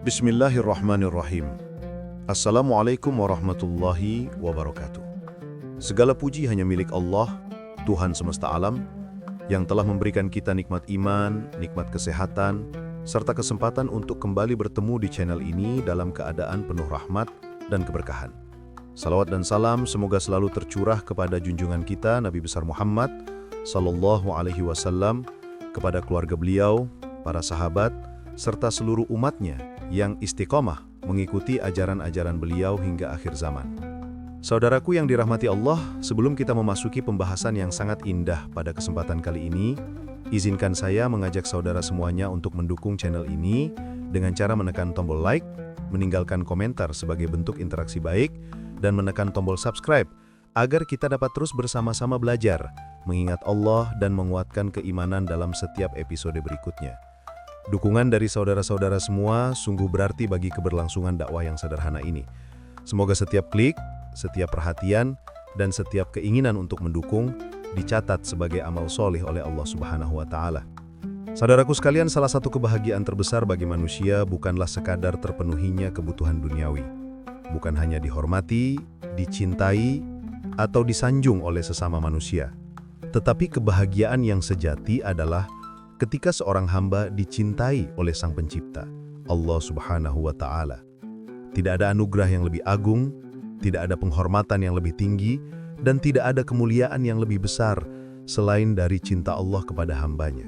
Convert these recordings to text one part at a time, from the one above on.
Bismillahirrahmanirrahim. Assalamualaikum warahmatullahi wabarakatuh. Segala puji hanya milik Allah, Tuhan semesta alam, yang telah memberikan kita nikmat iman, nikmat kesehatan, serta kesempatan untuk kembali bertemu di channel ini dalam keadaan penuh rahmat dan keberkahan. Salawat dan salam semoga selalu tercurah kepada junjungan kita Nabi besar Muhammad sallallahu alaihi wasallam, kepada keluarga beliau, para sahabat, serta seluruh umatnya yang istiqomah mengikuti ajaran-ajaran beliau hingga akhir zaman. Saudaraku yang dirahmati Allah, sebelum kita memasuki pembahasan yang sangat indah pada kesempatan kali ini, izinkan saya mengajak saudara semuanya untuk mendukung channel ini dengan cara menekan tombol like, meninggalkan komentar sebagai bentuk interaksi baik, dan menekan tombol subscribe agar kita dapat terus bersama-sama belajar, mengingat Allah dan menguatkan keimanan dalam setiap episode berikutnya. Dukungan dari saudara-saudara semua sungguh berarti bagi keberlangsungan dakwah yang sederhana ini. Semoga setiap klik, setiap perhatian, dan setiap keinginan untuk mendukung dicatat sebagai amal solih oleh Allah Subhanahu wa Ta'ala. Saudaraku sekalian, salah satu kebahagiaan terbesar bagi manusia bukanlah sekadar terpenuhinya kebutuhan duniawi. Bukan hanya dihormati, dicintai, atau disanjung oleh sesama manusia. Tetapi kebahagiaan yang sejati adalah ketika seorang hamba dicintai oleh Sang Pencipta, Allah Subhanahu wa Ta'ala. Tidak ada anugerah yang lebih agung, tidak ada penghormatan yang lebih tinggi, dan tidak ada kemuliaan yang lebih besar selain dari cinta Allah kepada hambanya.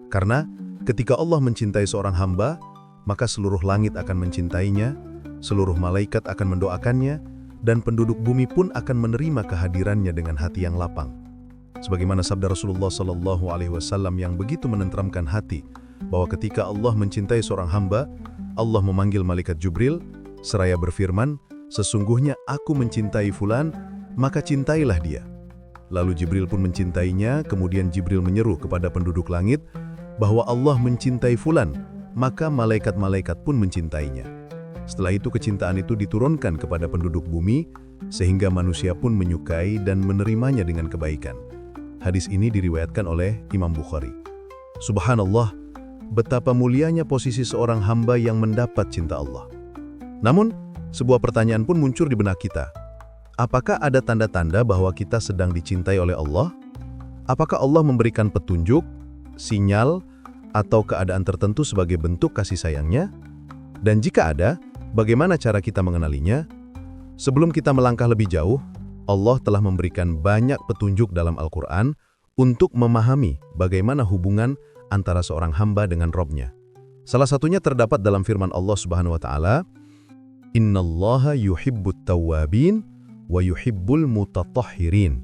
Karena ketika Allah mencintai seorang hamba, maka seluruh langit akan mencintainya, seluruh malaikat akan mendoakannya, dan penduduk bumi pun akan menerima kehadirannya dengan hati yang lapang. Sebagaimana sabda Rasulullah sallallahu alaihi wasallam yang begitu menenteramkan hati, bahwa ketika Allah mencintai seorang hamba, Allah memanggil malaikat Jibril seraya berfirman, "Sesungguhnya aku mencintai fulan, maka cintailah dia." Lalu Jibril pun mencintainya, kemudian Jibril menyeru kepada penduduk langit bahwa Allah mencintai fulan, maka malaikat-malaikat pun mencintainya. Setelah itu kecintaan itu diturunkan kepada penduduk bumi, sehingga manusia pun menyukai dan menerimanya dengan kebaikan. Hadis ini diriwayatkan oleh Imam Bukhari. Subhanallah, betapa mulianya posisi seorang hamba yang mendapat cinta Allah. Namun, sebuah pertanyaan pun muncul di benak kita. Apakah ada tanda-tanda bahwa kita sedang dicintai oleh Allah? Apakah Allah memberikan petunjuk, sinyal, atau keadaan tertentu sebagai bentuk kasih sayangnya? Dan jika ada, bagaimana cara kita mengenalinya? Sebelum kita melangkah lebih jauh, Allah telah memberikan banyak petunjuk dalam Al-Quran untuk memahami bagaimana hubungan antara seorang hamba dengan Robnya. Salah satunya terdapat dalam firman Allah Subhanahu wa Ta'ala, "Innallaha yuhibbut tawwabin wa yuhibbul mutatahhirin."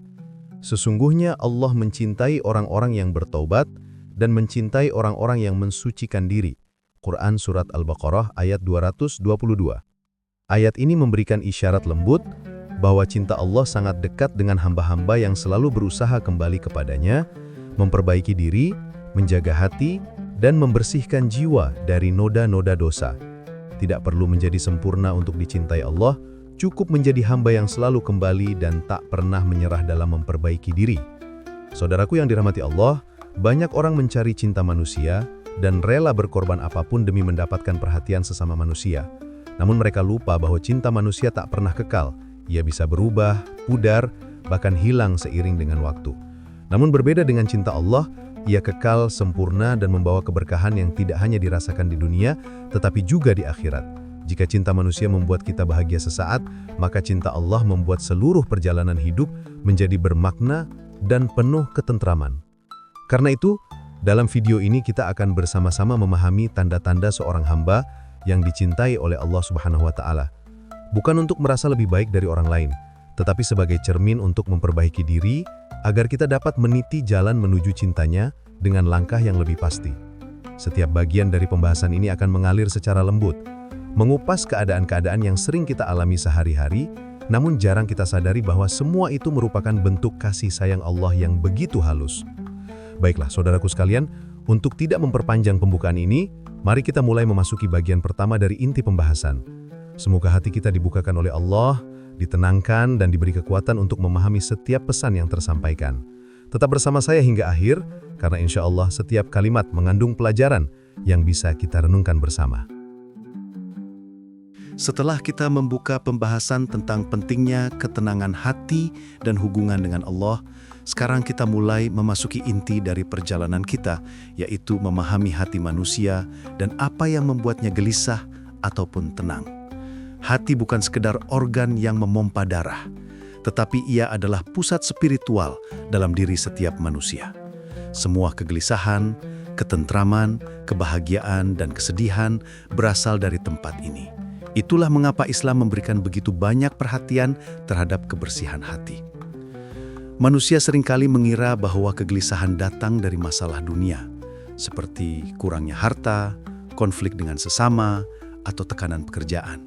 Sesungguhnya Allah mencintai orang-orang yang bertaubat dan mencintai orang-orang yang mensucikan diri. Quran Surat Al-Baqarah ayat 222. Ayat ini memberikan isyarat lembut bahwa cinta Allah sangat dekat dengan hamba-hamba yang selalu berusaha kembali kepadanya, memperbaiki diri, menjaga hati, dan membersihkan jiwa dari noda-noda dosa. Tidak perlu menjadi sempurna untuk dicintai Allah, cukup menjadi hamba yang selalu kembali dan tak pernah menyerah dalam memperbaiki diri. Saudaraku yang dirahmati Allah, banyak orang mencari cinta manusia dan rela berkorban apapun demi mendapatkan perhatian sesama manusia. Namun mereka lupa bahwa cinta manusia tak pernah kekal. Ia bisa berubah, pudar, bahkan hilang seiring dengan waktu. Namun berbeda dengan cinta Allah, ia kekal, sempurna, dan membawa keberkahan yang tidak hanya dirasakan di dunia, tetapi juga di akhirat. Jika cinta manusia membuat kita bahagia sesaat, maka cinta Allah membuat seluruh perjalanan hidup menjadi bermakna dan penuh ketentraman. Karena itu, dalam video ini kita akan bersama-sama memahami tanda-tanda seorang hamba yang dicintai oleh Allah Subhanahu wa Ta'ala. Bukan untuk merasa lebih baik dari orang lain, tetapi sebagai cermin untuk memperbaiki diri agar kita dapat meniti jalan menuju cintanya dengan langkah yang lebih pasti. Setiap bagian dari pembahasan ini akan mengalir secara lembut, mengupas keadaan-keadaan yang sering kita alami sehari-hari, namun jarang kita sadari bahwa semua itu merupakan bentuk kasih sayang Allah yang begitu halus. Baiklah saudaraku sekalian, untuk tidak memperpanjang pembukaan ini, mari kita mulai memasuki bagian pertama dari inti pembahasan. Semoga hati kita dibukakan oleh Allah, ditenangkan dan diberi kekuatan untuk memahami setiap pesan yang tersampaikan. Tetap bersama saya hingga akhir, karena insya Allah setiap kalimat mengandung pelajaran yang bisa kita renungkan bersama. Setelah kita membuka pembahasan tentang pentingnya ketenangan hati dan hubungan dengan Allah, sekarang kita mulai memasuki inti dari perjalanan kita, yaitu memahami hati manusia dan apa yang membuatnya gelisah ataupun tenang. Hati bukan sekedar organ yang memompa darah, tetapi ia adalah pusat spiritual dalam diri setiap manusia. Semua kegelisahan, ketentraman, kebahagiaan, dan kesedihan berasal dari tempat ini. Itulah mengapa Islam memberikan begitu banyak perhatian terhadap kebersihan hati. Manusia seringkali mengira bahwa kegelisahan datang dari masalah dunia, seperti kurangnya harta, konflik dengan sesama, atau tekanan pekerjaan.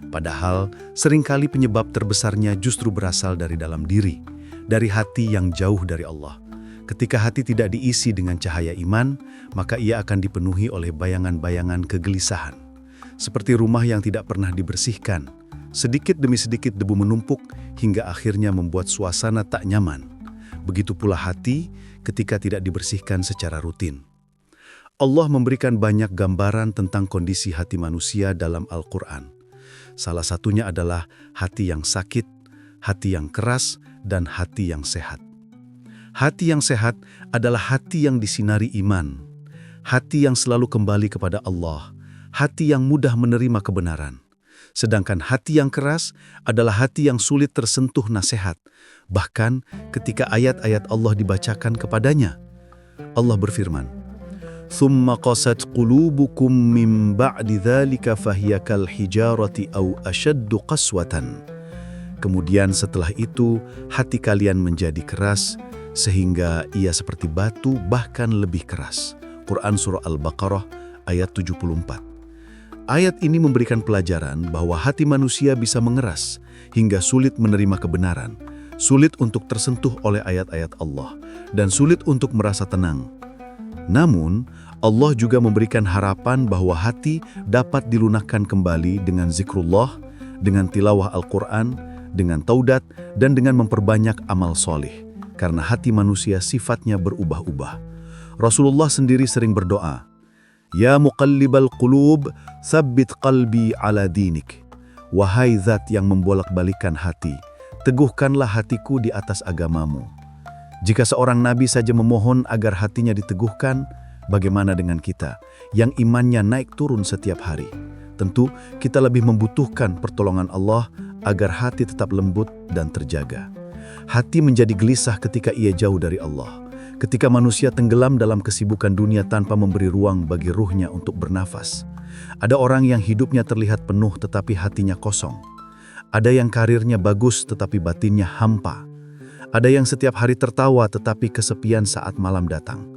Padahal, seringkali penyebab terbesarnya justru berasal dari dalam diri, dari hati yang jauh dari Allah. Ketika hati tidak diisi dengan cahaya iman, maka ia akan dipenuhi oleh bayangan-bayangan kegelisahan. Seperti rumah yang tidak pernah dibersihkan, sedikit demi sedikit debu menumpuk hingga akhirnya membuat suasana tak nyaman. Begitu pula hati ketika tidak dibersihkan secara rutin. Allah memberikan banyak gambaran tentang kondisi hati manusia dalam Al-Quran. Salah satunya adalah hati yang sakit, hati yang keras, dan hati yang sehat. Hati yang sehat adalah hati yang disinari iman, hati yang selalu kembali kepada Allah, hati yang mudah menerima kebenaran. Sedangkan hati yang keras adalah hati yang sulit tersentuh nasihat, bahkan ketika ayat-ayat Allah dibacakan kepadanya. Allah berfirman, "Tsumma qasat qulubukum min ba'di dzalika fahiya kal hijarati aw ashaddu qaswatan." Kemudian setelah itu hati kalian menjadi keras sehingga ia seperti batu bahkan lebih keras. Quran Surah Al-Baqarah ayat 74. Ayat ini memberikan pelajaran bahwa hati manusia bisa mengeras hingga sulit menerima kebenaran, sulit untuk tersentuh oleh ayat-ayat Allah, dan sulit untuk merasa tenang. Namun, Allah juga memberikan harapan bahwa hati dapat dilunakkan kembali dengan zikrullah, dengan tilawah Al-Quran, dengan taudat, dan dengan memperbanyak amal soleh, karena hati manusia sifatnya berubah-ubah. Rasulullah sendiri sering berdoa, "Ya muqallibal qulub, tsabbit qalbi ala dinik." Wahai zat yang membolak-balikan hati, teguhkanlah hatiku di atas agamamu. Jika seorang nabi saja memohon agar hatinya diteguhkan, bagaimana dengan kita yang imannya naik turun setiap hari? Tentu kita lebih membutuhkan pertolongan Allah agar hati tetap lembut dan terjaga. Hati menjadi gelisah ketika ia jauh dari Allah. Ketika manusia tenggelam dalam kesibukan dunia tanpa memberi ruang bagi ruhnya untuk bernafas. Ada orang yang hidupnya terlihat penuh tetapi hatinya kosong. Ada yang karirnya bagus tetapi batinnya hampa. Ada yang setiap hari tertawa tetapi kesepian saat malam datang.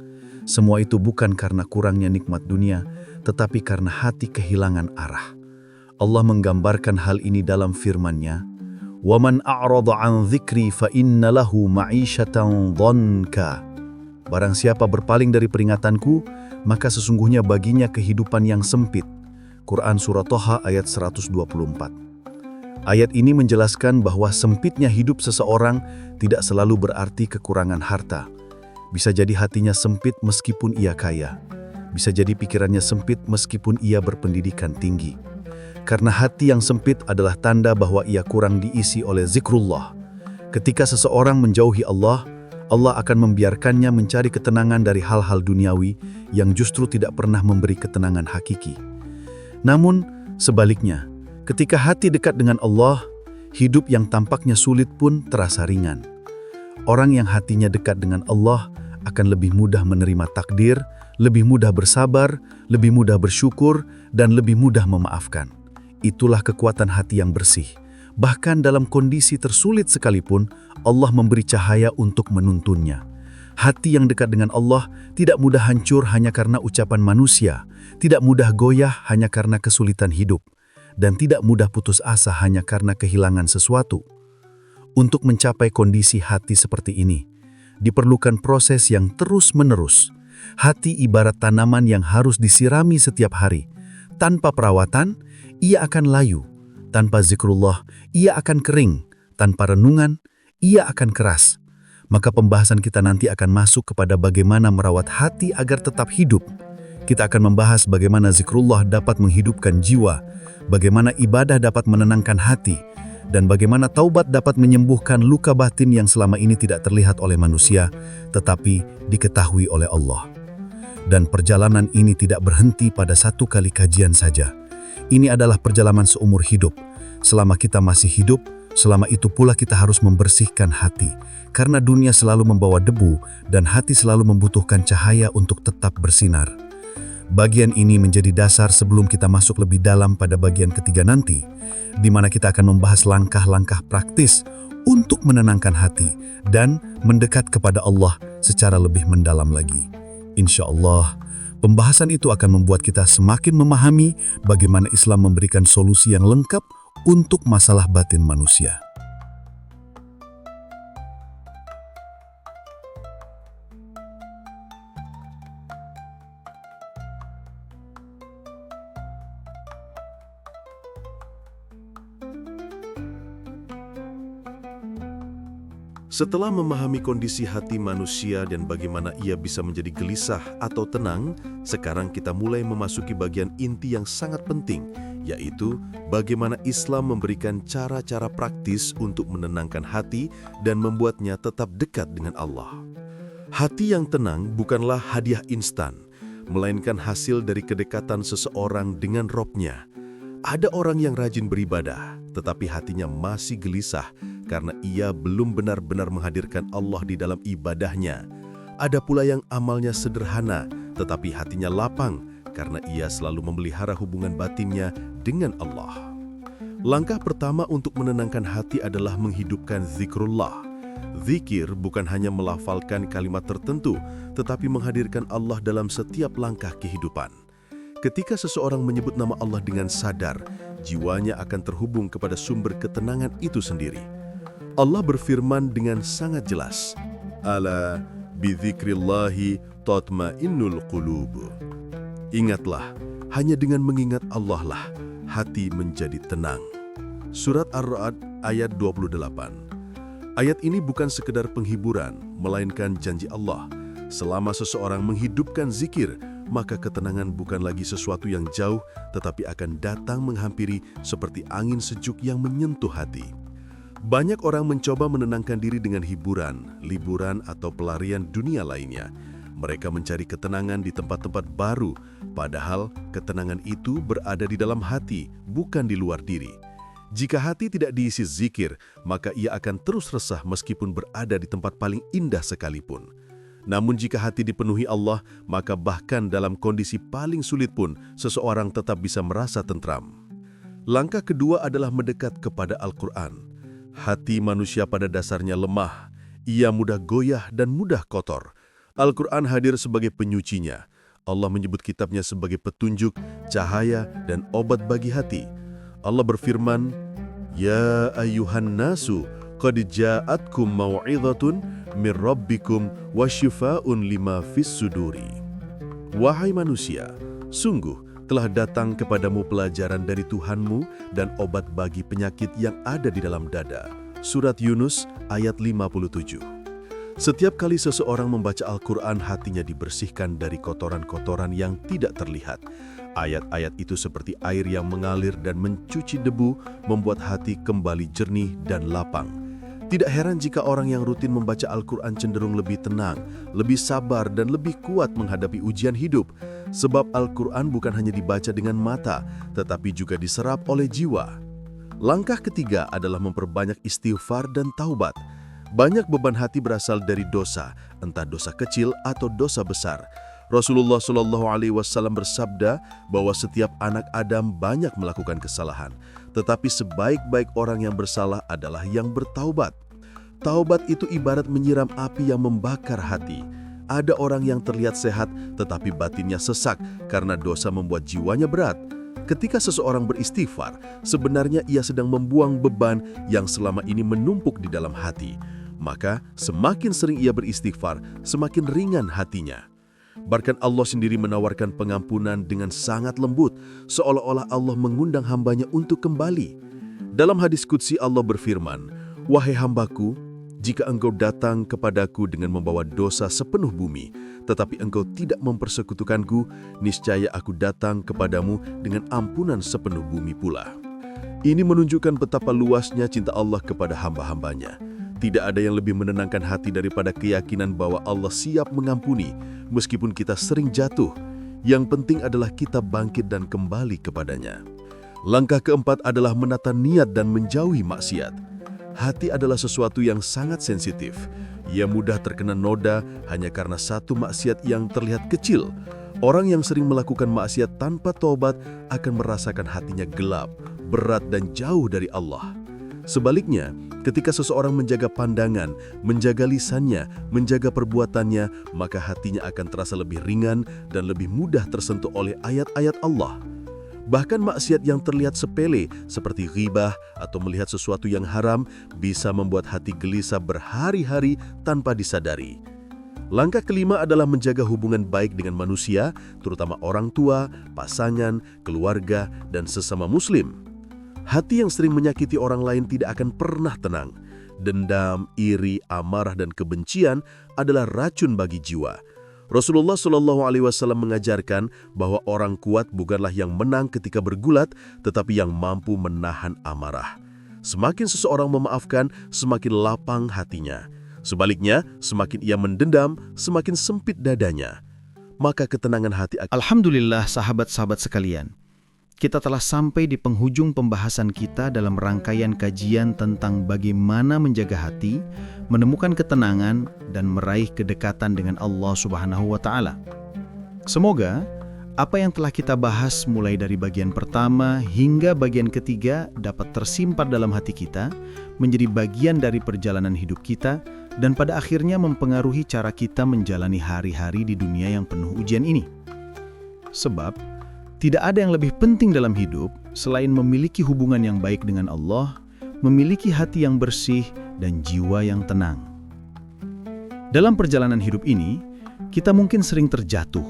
Semua itu bukan karena kurangnya nikmat dunia, tetapi karena hati kehilangan arah. Allah menggambarkan hal ini dalam firman-Nya, "Waman a'rada 'an dzikri fa inna lahu ma'isyatan dhanka." Barang siapa berpaling dari peringatanku, maka sesungguhnya baginya kehidupan yang sempit. Quran Surah Thaha ayat 124. Ayat ini menjelaskan bahwa sempitnya hidup seseorang tidak selalu berarti kekurangan harta. Bisa jadi hatinya sempit meskipun ia kaya. Bisa jadi pikirannya sempit meskipun ia berpendidikan tinggi. Karena hati yang sempit adalah tanda bahwa ia kurang diisi oleh zikrullah. Ketika seseorang menjauhi Allah, Allah akan membiarkannya mencari ketenangan dari hal-hal duniawi yang justru tidak pernah memberi ketenangan hakiki. Namun, sebaliknya, ketika hati dekat dengan Allah, hidup yang tampaknya sulit pun terasa ringan. Orang yang hatinya dekat dengan Allah akan lebih mudah menerima takdir, lebih mudah bersabar, lebih mudah bersyukur, dan lebih mudah memaafkan. Itulah kekuatan hati yang bersih. Bahkan dalam kondisi tersulit sekalipun, Allah memberi cahaya untuk menuntunnya. Hati yang dekat dengan Allah tidak mudah hancur hanya karena ucapan manusia, tidak mudah goyah hanya karena kesulitan hidup, dan tidak mudah putus asa hanya karena kehilangan sesuatu. Untuk mencapai kondisi hati seperti ini, diperlukan proses yang terus-menerus. Hati ibarat tanaman yang harus disirami setiap hari. Tanpa perawatan, ia akan layu. Tanpa zikrullah, ia akan kering. Tanpa renungan, ia akan keras. Maka pembahasan kita nanti akan masuk kepada bagaimana merawat hati agar tetap hidup. kita akan membahas bagaimana zikrullah dapat menghidupkan jiwa, bagaimana ibadah dapat menenangkan hati, dan bagaimana taubat dapat menyembuhkan luka batin yang selama ini tidak terlihat oleh manusia, tetapi diketahui oleh Allah. Dan perjalanan ini tidak berhenti pada satu kali kajian saja. Ini adalah perjalanan seumur hidup. Selama kita masih hidup, selama itu pula kita harus membersihkan hati, karena dunia selalu membawa debu dan hati selalu membutuhkan cahaya untuk tetap bersinar. Bagian ini menjadi dasar sebelum kita masuk lebih dalam pada bagian ketiga nanti, di mana kita akan membahas langkah-langkah praktis untuk menenangkan hati dan mendekat kepada Allah secara lebih mendalam lagi. Insya Allah, pembahasan itu akan membuat kita semakin memahami bagaimana Islam memberikan solusi yang lengkap untuk masalah batin manusia. Setelah memahami kondisi hati manusia dan bagaimana ia bisa menjadi gelisah atau tenang, sekarang kita mulai memasuki bagian inti yang sangat penting, yaitu bagaimana Islam memberikan cara-cara praktis untuk menenangkan hati dan membuatnya tetap dekat dengan Allah. Hati yang tenang bukanlah hadiah instan, melainkan hasil dari kedekatan seseorang dengan Robnya. Ada orang yang rajin beribadah, tetapi hatinya masih gelisah karena ia belum benar-benar menghadirkan Allah di dalam ibadahnya. Ada pula yang amalnya sederhana, tetapi hatinya lapang karena ia selalu memelihara hubungan batinnya dengan Allah. Langkah pertama untuk menenangkan hati adalah menghidupkan zikrullah. Zikir bukan hanya melafalkan kalimat tertentu, tetapi menghadirkan Allah dalam setiap langkah kehidupan. Ketika seseorang menyebut nama Allah dengan sadar, jiwanya akan terhubung kepada sumber ketenangan itu sendiri. Allah berfirman dengan sangat jelas, "Ala bidzikrillahi tatma'innul qulub." Ingatlah, hanya dengan mengingat Allah lah hati menjadi tenang. Surat Ar-Ra'd ayat 28. Ayat ini bukan sekedar penghiburan, melainkan janji Allah. Selama seseorang menghidupkan zikir, maka ketenangan bukan lagi sesuatu yang jauh, tetapi akan datang menghampiri seperti angin sejuk yang menyentuh hati. Banyak orang mencoba menenangkan diri dengan hiburan, liburan, atau pelarian dunia lainnya. Mereka mencari ketenangan di tempat-tempat baru, padahal ketenangan itu berada di dalam hati, bukan di luar diri. Jika hati tidak diisi zikir, maka ia akan terus resah meskipun berada di tempat paling indah sekalipun. Namun jika hati dipenuhi Allah, maka bahkan dalam kondisi paling sulit pun, seseorang tetap bisa merasa tentram. Langkah kedua adalah mendekat kepada Al-Quran. Hati manusia pada dasarnya lemah, ia mudah goyah dan mudah kotor. Al-Quran hadir sebagai penyucinya. Allah menyebut kitabnya sebagai petunjuk, cahaya, dan obat bagi hati. Allah berfirman, "Ya ayyuhan nasu, qad ja'atkum mau'izatun min rabbikum wa syifa'un lima fis suduri." Wahai manusia, sungguh telah datang kepadamu pelajaran dari Tuhanmu dan obat bagi penyakit yang ada di dalam dada. Surat Yunus ayat 57. Setiap kali seseorang membaca Al-Quran, hatinya dibersihkan dari kotoran-kotoran yang tidak terlihat. Ayat-ayat itu seperti air yang mengalir dan mencuci debu, membuat hati kembali jernih dan lapang. Tidak heran jika orang yang rutin membaca Al-Quran cenderung lebih tenang, lebih sabar, dan lebih kuat menghadapi ujian hidup. Sebab Al-Quran bukan hanya dibaca dengan mata, tetapi juga diserap oleh jiwa. Langkah ketiga adalah memperbanyak istighfar dan taubat. Banyak beban hati berasal dari dosa, entah dosa kecil atau dosa besar. Rasulullah SAW bersabda bahwa setiap anak Adam banyak melakukan kesalahan, tetapi sebaik-baik orang yang bersalah adalah yang bertaubat. Taubat itu ibarat menyiram api yang membakar hati. Ada orang yang terlihat sehat, tetapi batinnya sesak karena dosa membuat jiwanya berat. Ketika seseorang beristighfar, sebenarnya ia sedang membuang beban yang selama ini menumpuk di dalam hati. Maka semakin sering ia beristighfar, semakin ringan hatinya. Bahkan Allah sendiri menawarkan pengampunan dengan sangat lembut, seolah-olah Allah mengundang hambanya untuk kembali. Dalam hadis qudsi Allah berfirman, "Wahai hambaku, Jika engkau datang kepadaku dengan membawa dosa sepenuh bumi, tetapi engkau tidak mempersekutukanku, niscaya aku datang kepadamu dengan ampunan sepenuh bumi pula. Ini menunjukkan betapa luasnya cinta Allah kepada hamba-hambanya. Tidak ada yang lebih menenangkan hati daripada keyakinan bahwa Allah siap mengampuni, meskipun kita sering jatuh. Yang penting adalah kita bangkit dan kembali kepadanya. Langkah keempat adalah menata niat dan menjauhi maksiat. Hati adalah sesuatu yang sangat sensitif. Ia mudah terkena noda hanya karena satu maksiat yang terlihat kecil. Orang yang sering melakukan maksiat tanpa tobat akan merasakan hatinya gelap, berat dan jauh dari Allah. Sebaliknya, ketika seseorang menjaga pandangan, menjaga lisannya, menjaga perbuatannya, maka hatinya akan terasa lebih ringan dan lebih mudah tersentuh oleh ayat-ayat Allah. Bahkan maksiat yang terlihat sepele seperti ghibah atau melihat sesuatu yang haram bisa membuat hati gelisah berhari-hari tanpa disadari. Langkah kelima adalah menjaga hubungan baik dengan manusia, terutama orang tua, pasangan, keluarga, dan sesama muslim. Hati yang sering menyakiti orang lain tidak akan pernah tenang. Dendam, iri, amarah, dan kebencian adalah racun bagi jiwa. Rasulullah SAW mengajarkan bahwa orang kuat bukanlah yang menang ketika bergulat, tetapi yang mampu menahan amarah. Semakin seseorang memaafkan, semakin lapang hatinya. Sebaliknya, semakin ia mendendam, semakin sempit dadanya. Maka ketenangan hati akan... Alhamdulillah sahabat-sahabat sekalian, kita telah sampai di penghujung pembahasan kita dalam rangkaian kajian tentang bagaimana menjaga hati, menemukan ketenangan, dan meraih kedekatan dengan Allah Subhanahu wa Ta'ala. Semoga apa yang telah kita bahas mulai dari bagian pertama hingga bagian ketiga dapat tersimpan dalam hati kita, menjadi bagian dari perjalanan hidup kita, dan pada akhirnya mempengaruhi cara kita menjalani hari-hari di dunia yang penuh ujian ini. Sebab, tidak ada yang lebih penting dalam hidup selain memiliki hubungan yang baik dengan Allah, memiliki hati yang bersih, dan jiwa yang tenang. Dalam perjalanan hidup ini, kita mungkin sering terjatuh,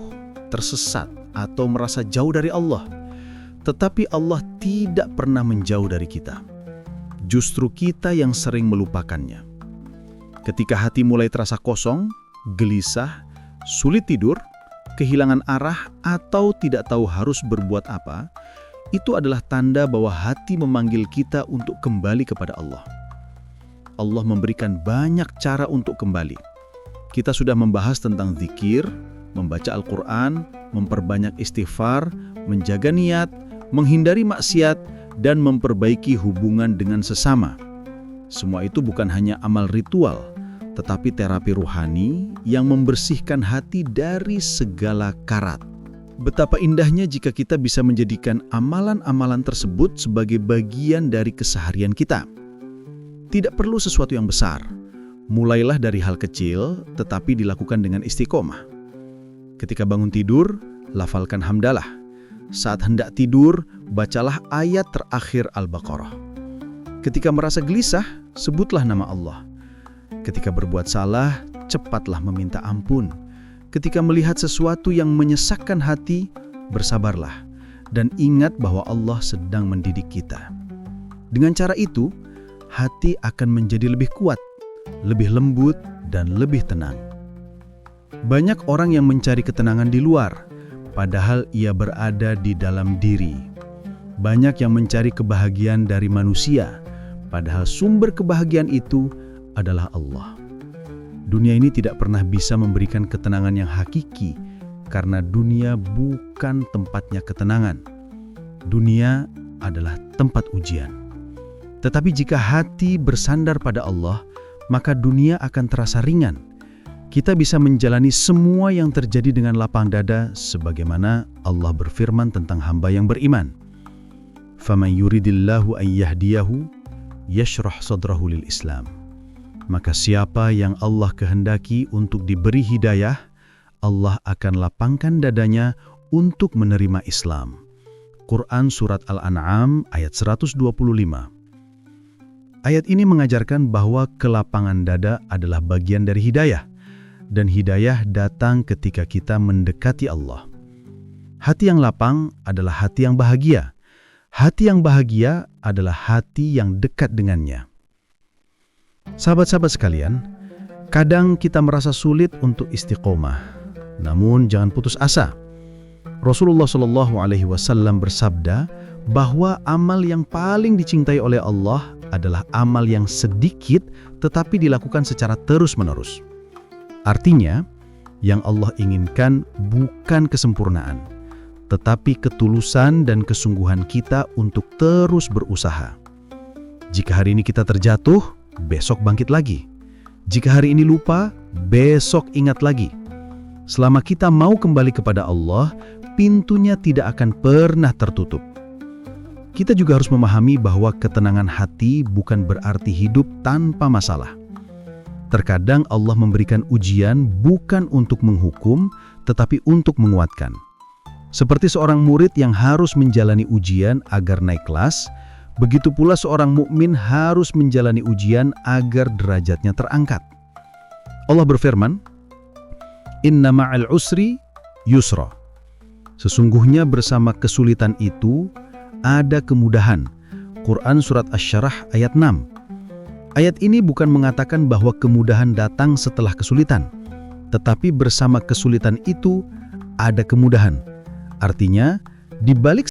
tersesat, atau merasa jauh dari Allah. Tetapi Allah tidak pernah menjauh dari kita. Justru kita yang sering melupakannya. Ketika hati mulai terasa kosong, gelisah, sulit tidur, kehilangan arah, atau tidak tahu harus berbuat apa, itu adalah tanda bahwa hati memanggil kita untuk kembali kepada Allah. Allah memberikan banyak cara untuk kembali. Kita sudah membahas tentang zikir, membaca Al-Quran, memperbanyak istighfar, menjaga niat, menghindari maksiat, dan memperbaiki hubungan dengan sesama. Semua itu bukan hanya amal ritual, tetapi terapi ruhani yang membersihkan hati dari segala karat. Betapa indahnya jika kita bisa menjadikan amalan-amalan tersebut sebagai bagian dari keseharian kita. Tidak perlu sesuatu yang besar. Mulailah dari hal kecil, tetapi dilakukan dengan istiqomah. Ketika bangun tidur, lafalkan hamdalah. Saat hendak tidur, bacalah ayat terakhir Al-Baqarah. Ketika merasa gelisah, sebutlah nama Allah. Ketika berbuat salah, cepatlah meminta ampun. Ketika melihat sesuatu yang menyesakkan hati, bersabarlah. Dan ingat bahwa Allah sedang mendidik kita. Dengan cara itu, hati akan menjadi lebih kuat, lebih lembut, dan lebih tenang. Banyak orang yang mencari ketenangan di luar, padahal ia berada di dalam diri. Banyak yang mencari kebahagiaan dari manusia, padahal sumber kebahagiaan itu adalah Allah. Dunia ini tidak pernah bisa memberikan ketenangan yang hakiki, karena dunia bukan tempatnya ketenangan. Dunia adalah tempat ujian. Tetapi jika hati bersandar pada Allah, maka dunia akan terasa ringan. Kita bisa menjalani semua yang terjadi dengan lapang dada, sebagaimana Allah berfirman tentang hamba yang beriman. فَمَنْ يُرِدِ اللَّهُ أَنْ يَهْدِيَهُ يَشْرَحْ صَدْرَهُ لِلْإِسْلَامِ. Maka siapa yang Allah kehendaki untuk diberi hidayah, Allah akan lapangkan dadanya untuk menerima Islam. Quran Surat Al-An'am ayat 125. Ayat ini mengajarkan bahwa kelapangan dada adalah bagian dari hidayah, dan hidayah datang ketika kita mendekati Allah. Hati yang lapang adalah hati yang bahagia. Hati yang bahagia adalah hati yang dekat dengannya. Sahabat-sahabat sekalian, kadang kita merasa sulit untuk istiqomah. Namun jangan putus asa. Rasulullah SAW bersabda bahwa amal yang paling dicintai oleh Allah adalah amal yang sedikit tetapi dilakukan secara terus-menerus. Artinya, yang Allah inginkan bukan kesempurnaan, tetapi ketulusan dan kesungguhan kita untuk terus berusaha. Jika hari ini kita terjatuh, besok bangkit lagi. Jika hari ini lupa, besok ingat lagi. Selama kita mau kembali kepada Allah, pintunya tidak akan pernah tertutup. Kita juga harus memahami bahwa ketenangan hati bukan berarti hidup tanpa masalah. Terkadang Allah memberikan ujian bukan untuk menghukum, tetapi untuk menguatkan. Seperti seorang murid yang harus menjalani ujian agar naik kelas, begitu pula seorang mukmin harus menjalani ujian agar derajatnya terangkat. Allah berfirman, "Inna ma'al usri yusra." Sesungguhnya bersama kesulitan itu ada kemudahan. Quran Surat Asy-Syarah ayat 6. Ayat ini bukan mengatakan bahwa kemudahan datang setelah kesulitan, tetapi bersama kesulitan itu ada kemudahan. Artinya, di balik